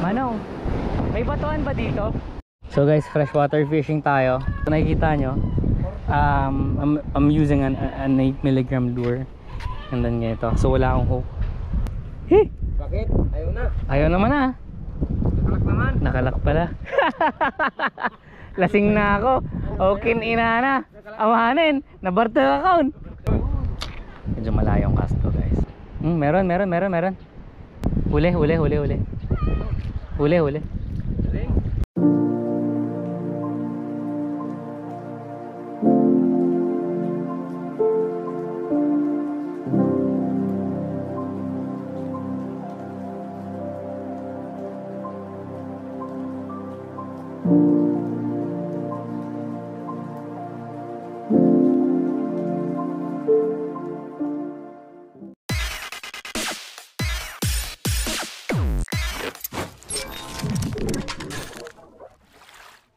Manong, may batuan ba dito? So guys, freshwater fishing tayo. Kung nakikita nyo, I'm using an 8 mg lure. And then ganito. So wala akong hook. Hey! Bakit? Ayaw na. Ayaw naman ah. Nakalak naman. Nakalak pala. Lasing na ako. Okay, ina na. Amahanin. Nabarto account. Medyo malayong cast to guys. Meron. Huli. Huli.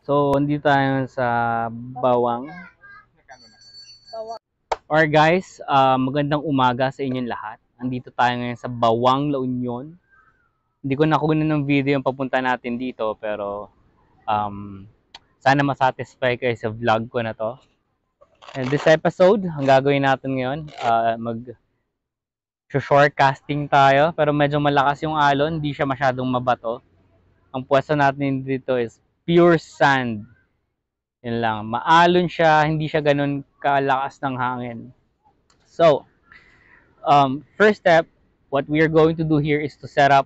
So, andito tayo sa Bawang. Or guys, magandang umaga sa inyong lahat. Andito tayo ngayon sa Bawang, La Union. Hindi ko nakuha ng video yung papunta natin dito, pero sana masatisfy kayo sa vlog ko na to. And this episode, ang gagawin natin ngayon, shortcasting tayo, pero medyo malakas yung alon, hindi siya masyadong mabato. Ang pwesto natin dito is pure sand. Yun lang. Maalon siya, hindi siya ganun kalakas ng hangin. So, first step, what we are going to do here is to set up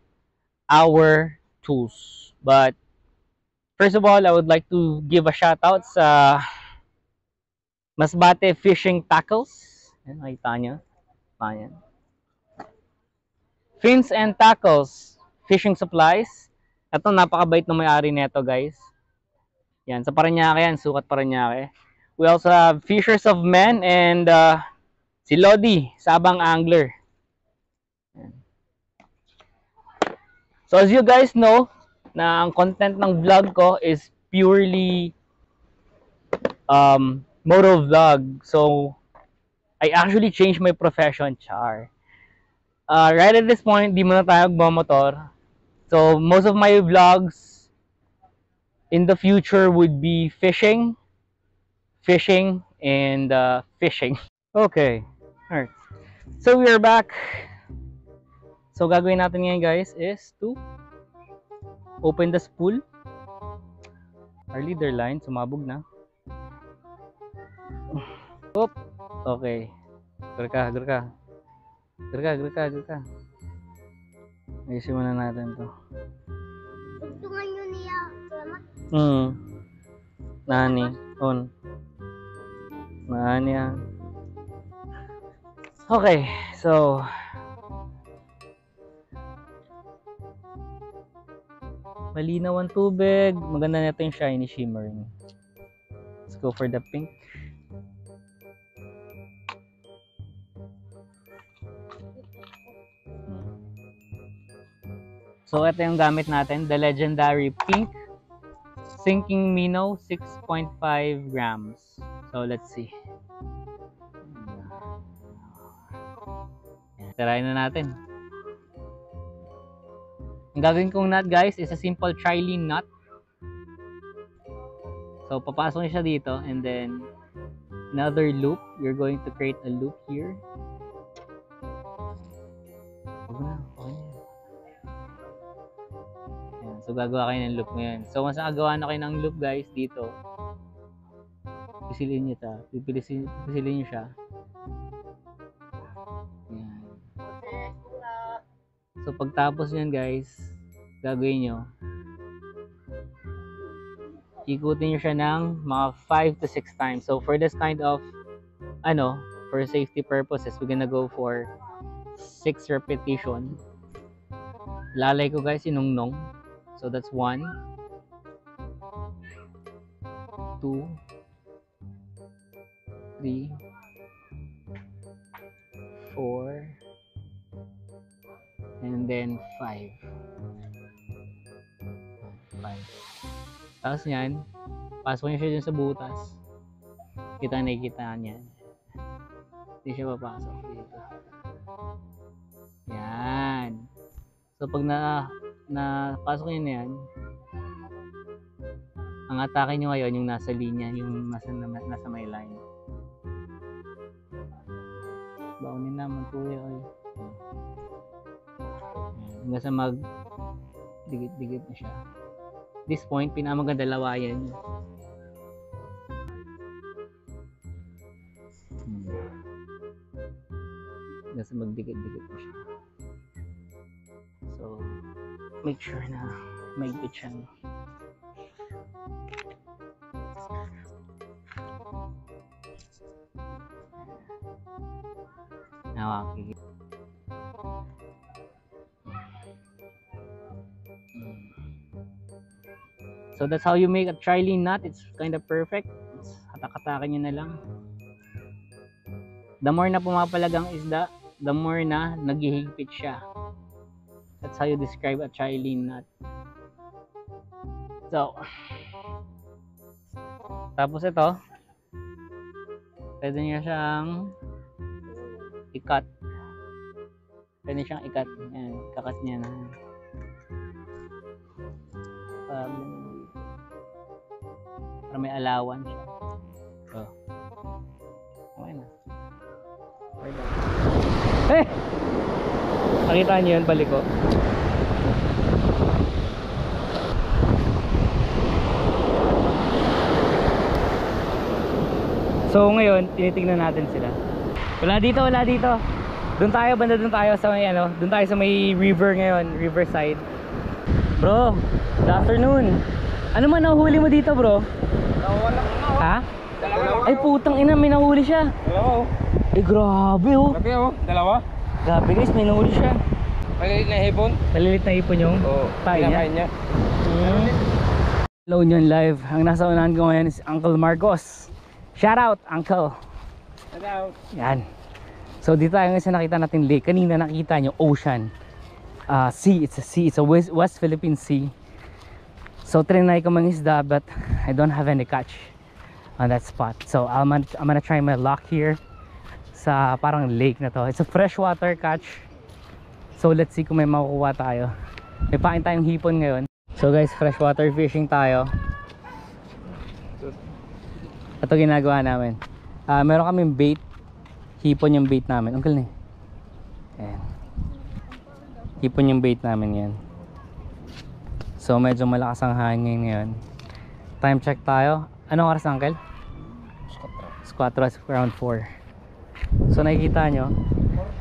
our tools. But, first of all, I would like to give a shout out sa Masbate Fishing Tackles. Yan, nakita nyo. Ayan. Fins and Tackles Fishing Supplies. Ito, napakabait na may-ari nito, guys. Yan, sa Parañaque yan, sukat Parañaque. We also have Fishers of Men and si Lodi, Sabang Angler. Yan. So as you guys know, na ang content ng vlog ko is purely moto vlog. So I actually changed my profession, char. Right at this point, di muna tayo magmamotor. So most of my vlogs in the future would be fishing, and fishing. Okay, alright. So we are back. So gagawin natin ngayon guys is to open the spool. Our leader line, sumabog na. Oop. Okay. Gerka. Ayusin muna natin to. Tugtungan nyo niya. Nani on. Nani yan. Okay, so malinaw ang tubig. Maganda na ito yung shiny shimmering. Let's go for the pink. So ito yung gamit natin, the legendary pink sinking minnow, 6.5 grams. So let's see. Try na natin. Ang gagawin kong knot guys is a simple trilene knot. So papasok siya dito and then another loop. You're going to create a loop here. So gagawa kayo ng loop ngayon. So once nakagawa na kayo ng loop guys dito, pisilin nyo ito. Pisilin nyo siya. Yan. So pagtapos nyan guys, gagawin nyo, ikutin nyo siya ng mga 5 to 6 times. So for this kind of for safety purposes, we're gonna go for 6 repetition. Lalay ko guys inungnong. So that's 1, 2, 3, 4, and then 5. Tapos yan, pasok niyo siya dun sa butas. Nakikita niyan. Hindi siya papasok dito. Yan. So pag na pasok nyo na yan, ang atake nyo ngayon yung nasa linya, yung nasa may line. Baunin naman kuya. Hanggang sa mag dikit-dikit na siya. At this point, pinakamaganda lawayan nyo. Hanggang sa magdikit-dikit na siya. So, make sure na maigpit siya. Nawakigit. So that's how you make a trilene knot. It's kind of perfect. Hatak-hatakan nyo na lang. The more na pumapalag ang isda, the more na naghihigpit siya. That's how you describe a trilene knot. So, tapos ito, pwede nyo siyang i-cut. Pwede siyang i-cut. Ayan, kakat niya na. Para may alawan siya. So, okay na. Eh! Nakita niyo yun, balik ko. So ngayon, tinitingnan natin sila. Wala dito, wala dito. Doon tayo, banda doon tayo sa may ano, doon tayo sa may river ngayon, riverside. Bro, good afternoon. Ano man nahuli mo dito, bro? Ha? Ay putang ina, may nahuli siya. Dalawa. Eh grabe oh. Grabe oh, dalawa. Grabe guys, may nahuli siya. Malilit na hipon. Malilit na ipon yung tayo niya. niya. Hello nyo live. Ang nasa unahan ko ngayon is Uncle Marcos. Shout out, Uncle. Shout out. Yan. So dito tayo ngayon sa nakita natin lake. Kanina nakita nyo ocean. Sea, it's a sea. It's a West Philippine Sea. So trinay ko mangisda but I don't have any catch on that spot. So I'm gonna try my luck here sa parang lake na to. It's a freshwater catch. So let's see kung may makukuha tayo. May pain tayong hipon ngayon. So guys, freshwater fishing tayo. Ito ginagawa namin. Meron kaming bait. Hipon yung bait namin. Uncle ni. Ayan. Hipon yung bait namin yan. So medyo malakas ang hangin ngayon. Time check tayo. Anong oras na, Uncle? Squatro, around 4. So nakikita nyo,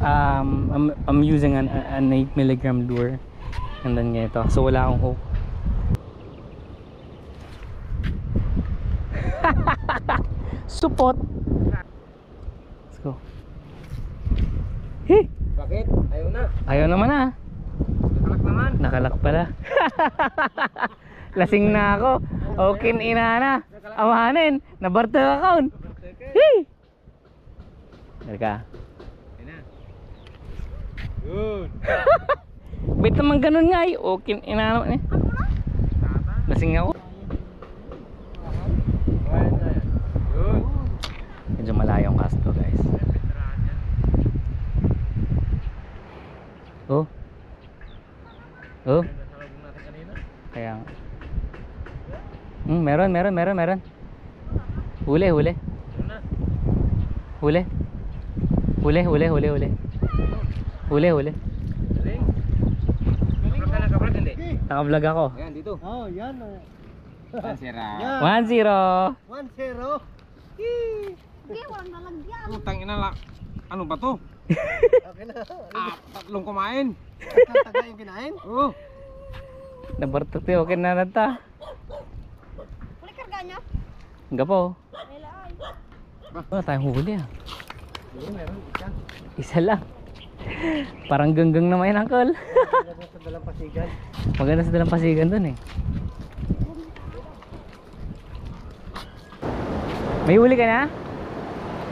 I'm using an 8mg lure. And then ganito. So wala akong hook. Support. Let's go. Hey! Bakit? Ayaw na. Ayaw naman ah. Nakalak naman. Nakalak pala. Lasing na ako. Okay, ina na. Amahanin. Nabarto account. Hey! Halika. Ayun na. Yun. Wait naman ganun nga eh. Okay, ina naman eh. Lasing ako. Yun. Medyo malayong cast ko guys. Oh. Oh. Kaya nga. Meron. Huli. Huli. Galing. Kabrag hindi. Naka-vlog ako. Ayan, dito. Oh, yan. 1-0. 1-0. 1-0. Hindi, walang nalagyan. Putang ina la. Ano ba to? Okay na. Tatlong kumain. Taga yung kinain. Oo. Nabartot eh. Okay na nata. Uli karga niya. Hangga po. Wala ay. Wala tayong huli ah. Meron isa. Isa lang. Parang ganggang naman yan, Uncle. Maganda sa Dalampasigan. Maganda sa Dalampasigan dun eh. May huli ka na?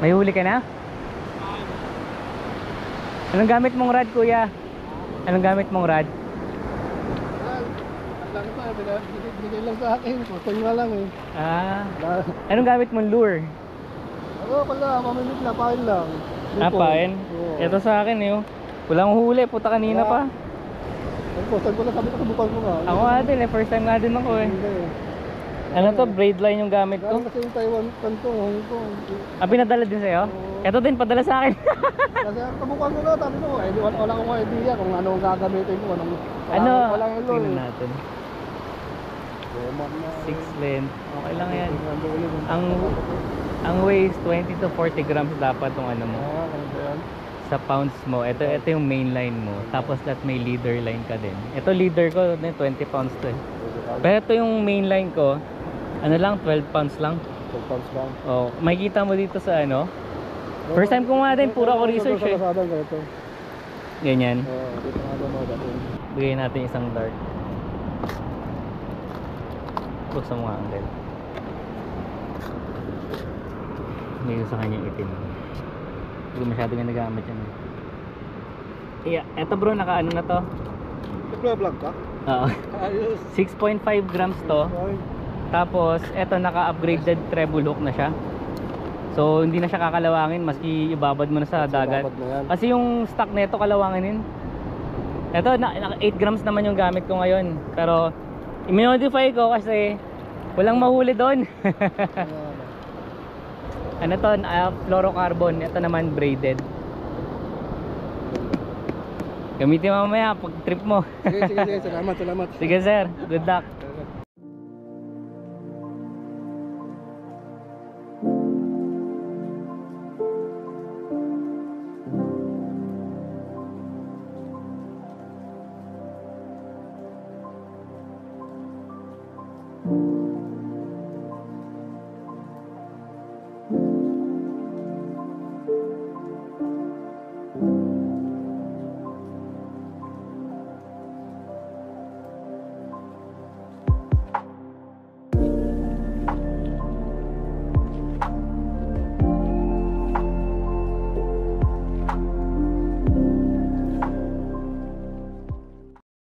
May huli ka na? Anong gamit mong rod, kuya? Anong gamit mong rod? Lang pa, binigay lang sa akin. Putol nga lang eh. Anong gamit mong lure? Ako pala, mamimit na, pain lang. Pain? Oo. Ito sa akin eh. Oh. Walang huli, puta kanina pa. First time ko na sabi ko, subukan ko nga. Ako nga din eh, first time nga din ako eh. Hindi. Ano to, braid line yung gamit Galing ko. kasi yung Taiwan, kanto, Hong Kong. Ah, pinadala din sa'yo? Oo. Ito din, padala sa akin. Kasi subukan ko na, sabi ko, wala akong idea kung ano ang gagamitin ko. Ano? Wala yung Tingnan natin. 6 6 length. Okay lang yan. Ang weight 20 to 40 grams dapat yung ano mo. Sa pounds mo. Ito yung main line mo. Tapos that may leader line ka din. Ito leader ko, 20 pounds to eh. Pero ito yung main line ko, ano lang, 12 pounds lang. 12 pounds lang. Oh, makikita mo dito sa ano. First time ko nga din, puro ako research eh. Ganyan. Dito nga daw mga datin. Bigay natin isang dart. Buksan mo nga ang red. Hindi sa kanya itim. Hindi ko masyado nga nagamit yan. Yeah, eto bro, naka ano na to? Nagla-vlog ka? Oo. Ayos. 6.5 grams to. Tapos, eto naka-upgraded treble hook na siya. So, hindi na siya kakalawangin maski ibabad mo na sa dagat. Kasi yung stock nito kalawanginin. Eto, 8 grams naman yung gamit ko ngayon. Pero, i-modify ko kasi walang mahuli doon. Ano to? Fluorocarbon. Ito naman braided. Gamitin mo mamaya pag trip mo. Sige. Salamat. Sige sir, good luck.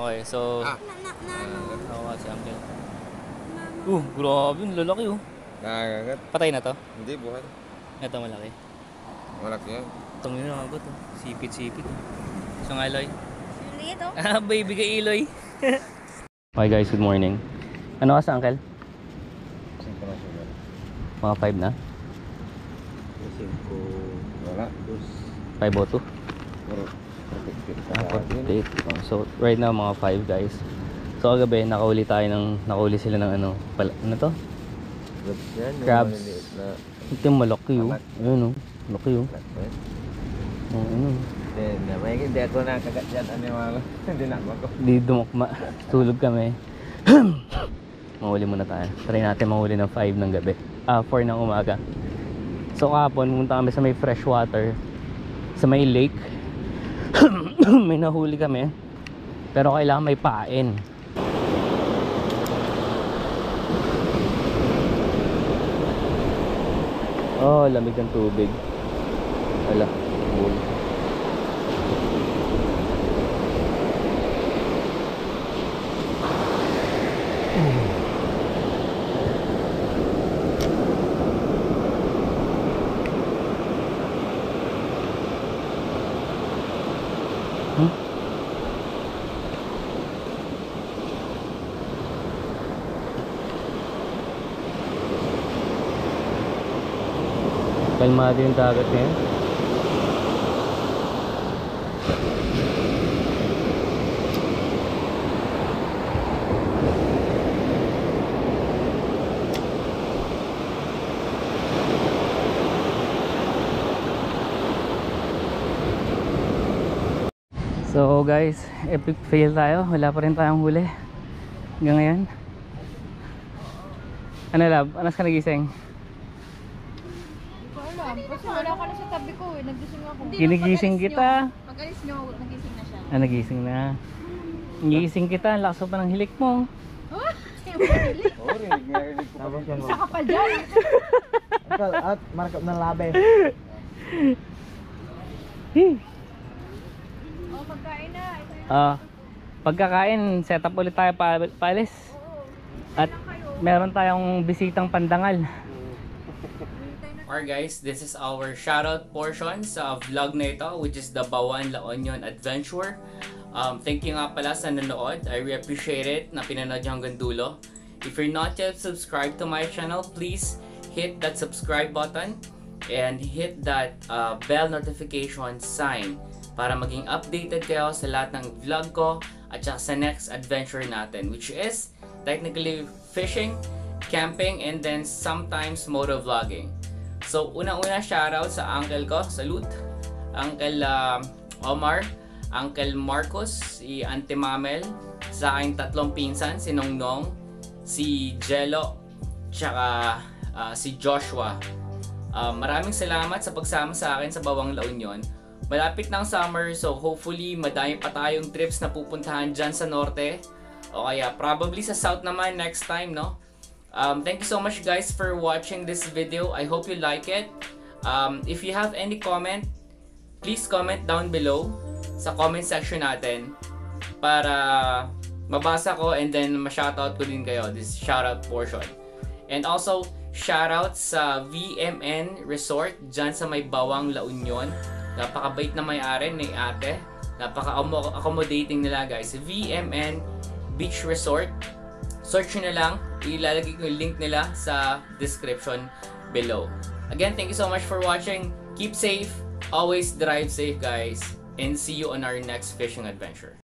Okay, so ako si Uncle. Grabe, yung lalaki oh. Nakagat. Patay na to? Hindi, buhay. Ito malaki. Malaki yan. Itong yun ako to. Sipit oh. So nga Eloy. Liit oh. Ah, baby kay Eloy. Okay guys, good morning. Ano ka sa Uncle? Singko na sugar. Mga 5 na? Singko. Wala. 502? Puro. Update. So right now mga 5 guys. So kagabi nakauli sila ng ano to? Crabs. Ito yung malaki oh. Ayun oh. Malaki oh. Oh, ano. Hindi ako nakagat dyan. Hindi na ako. Di dumakma. Tulog kami. Mahuli muna tayo. Try natin mahuli ng 5 ng gabi. 4 ng umaga. So kahapon pumunta kami sa may fresh water. Sa may lake. May nahuli kami. Pero kailangan may pain. Oh, lamig ng tubig. Wala. Bull. Kalmado yung dagat ngayon. So guys, epic fail tayo. Wala pa rin tayong huli hanggang ngayon. Ano lab? Anas ka nagising? Kasi wala ka na sa tabi ko eh. Nagising ako. Ginigising kita. Pag-alis nyo, nagising na siya. Ah, nagising na. Nagising kita. Lakas pa ng hilik mo. Isa ka pa dyan. At markup ng labe. Oh, pagkain na. Pagkakain, set up ulit tayo paalis. At meron tayong bisitang pandangal. Alright guys, this is our shoutout portion sa vlog na ito, which is the Bawan La Union Adventure. Thank you nga pala sa nanonood. I really appreciate it na pinanood nyo hanggang dulo. If you're not yet subscribed to my channel, please hit that subscribe button and hit that bell notification sign para maging updated kayo sa lahat ng vlog ko at saka sa next adventure natin, which is technically fishing, camping, and then sometimes motovlogging. So unang-una shoutout sa uncle ko, salute, Uncle Omar, Uncle Marcos, si Auntie Mamel, sa aking tatlong pinsan, si Nongnong, si Jello, tsaka si Joshua. Maraming salamat sa pagsama sa akin sa Bawang La Union. Malapit ng summer, so hopefully madami pa tayong trips na pupuntahan dyan sa norte. O kaya probably sa south naman next time, no? Thank you so much guys for watching this video. I hope you like it. If you have any comment, please comment down below sa comment section natin para mabasa ko and then ma-shoutout ko din kayo, this shoutout portion. And also, shoutout sa VMN Resort dyan sa may Bawang La Union. Napakabait na may-ari ni ate. Napaka-accommodating nila guys. VMN Beach Resort. Search nyo na lang. Ilalagay ko yung link nila sa description below. Again, thank you so much for watching. Keep safe. Always drive safe guys. And see you on our next fishing adventure.